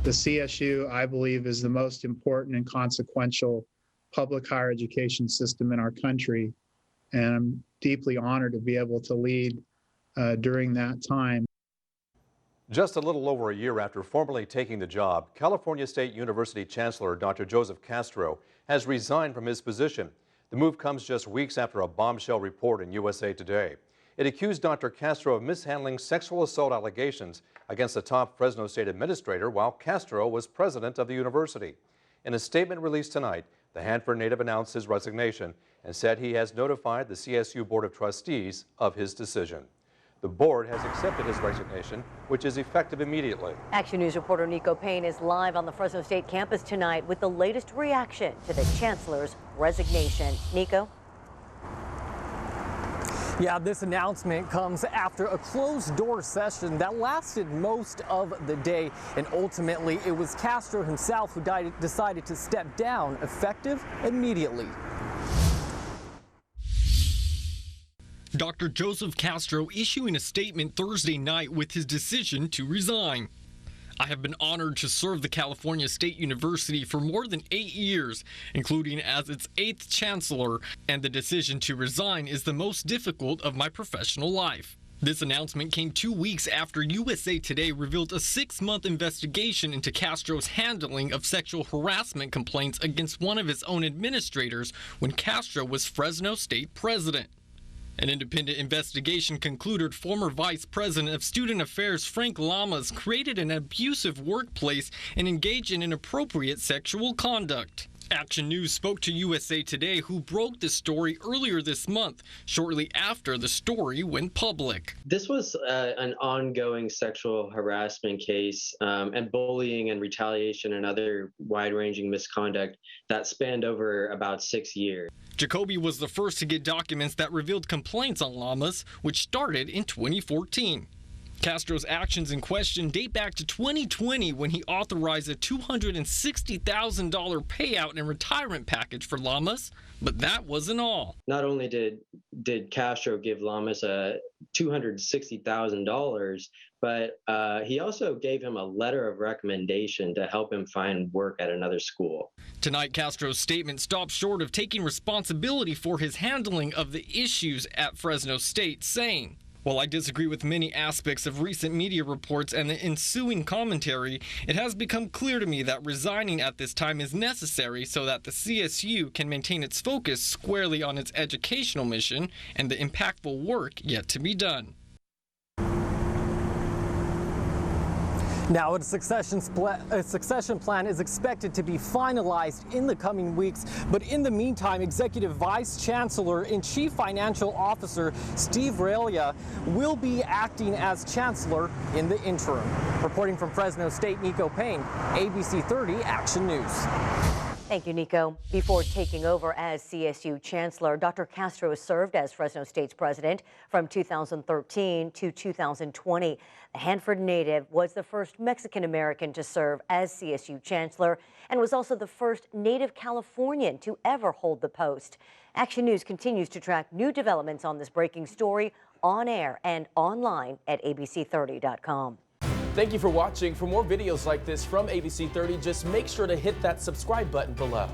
The CSU, I believe, is the most important and consequential public higher education system in our country, and I'm deeply honored to be able to lead during that time. Just a little over a year after formally taking the job, California State University Chancellor Dr. Joseph Castro has resigned from his position. The move comes just weeks after a bombshell report in USA Today. It accused Dr. Castro of mishandling sexual assault allegations against the top Fresno State administrator while Castro was president of the university. In a statement released tonight, the Hanford native announced his resignation and said he has notified the CSU Board of Trustees of his decision. The board has accepted his resignation, which is effective immediately. Action News reporter Nico Payne is live on the Fresno State campus tonight with the latest reaction to the chancellor's resignation. Nico? Yeah, this announcement comes after a closed-door session that lasted most of the day, and ultimately it was Castro himself who decided to step down, effective immediately. Dr. Joseph Castro issuing a statement Thursday night with his decision to resign. I have been honored to serve the California State University for more than 8 years, including as its 8th chancellor, and the decision to resign is the most difficult of my professional life. This announcement came 2 weeks after USA Today revealed a 6-month investigation into Castro's handling of sexual harassment complaints against one of his own administrators when Castro was Fresno State President. An independent investigation concluded former Vice President of Student Affairs Frank Lamas created an abusive workplace and engaged in inappropriate sexual conduct. Action News spoke to USA Today, who broke the story earlier this month, shortly after the story went public. This was an ongoing sexual harassment case and bullying and retaliation and other wide-ranging misconduct that spanned over about 6 years. Jacoby was the first to get documents that revealed complaints on Lamas, which started in 2014. Castro's actions in question date back to 2020 when he authorized a $260,000 payout and retirement package for Lamas, but that wasn't all. Not only did Castro give Lamas $260,000, but he also gave him a letter of recommendation to help him find work at another school. Tonight, Castro's statement stopped short of taking responsibility for his handling of the issues at Fresno State, saying, "While I disagree with many aspects of recent media reports and the ensuing commentary, it has become clear to me that resigning at this time is necessary so that the CSU can maintain its focus squarely on its educational mission and the impactful work yet to be done." Now, a succession plan is expected to be finalized in the coming weeks, but in the meantime, Executive Vice Chancellor and Chief Financial Officer Steve Relia will be acting as Chancellor in the interim. Reporting from Fresno State, Nico Payne, ABC 30 Action News. Thank you, Nico. Before taking over as CSU Chancellor, Dr. Castro served as Fresno State's president from 2013 to 2020. The Hanford native was the first Mexican-American to serve as CSU Chancellor and was also the first native Californian to ever hold the post. Action News continues to track new developments on this breaking story on air and online at abc30.com. Thank you for watching. For more videos like this from ABC 30, just make sure to hit that subscribe button below.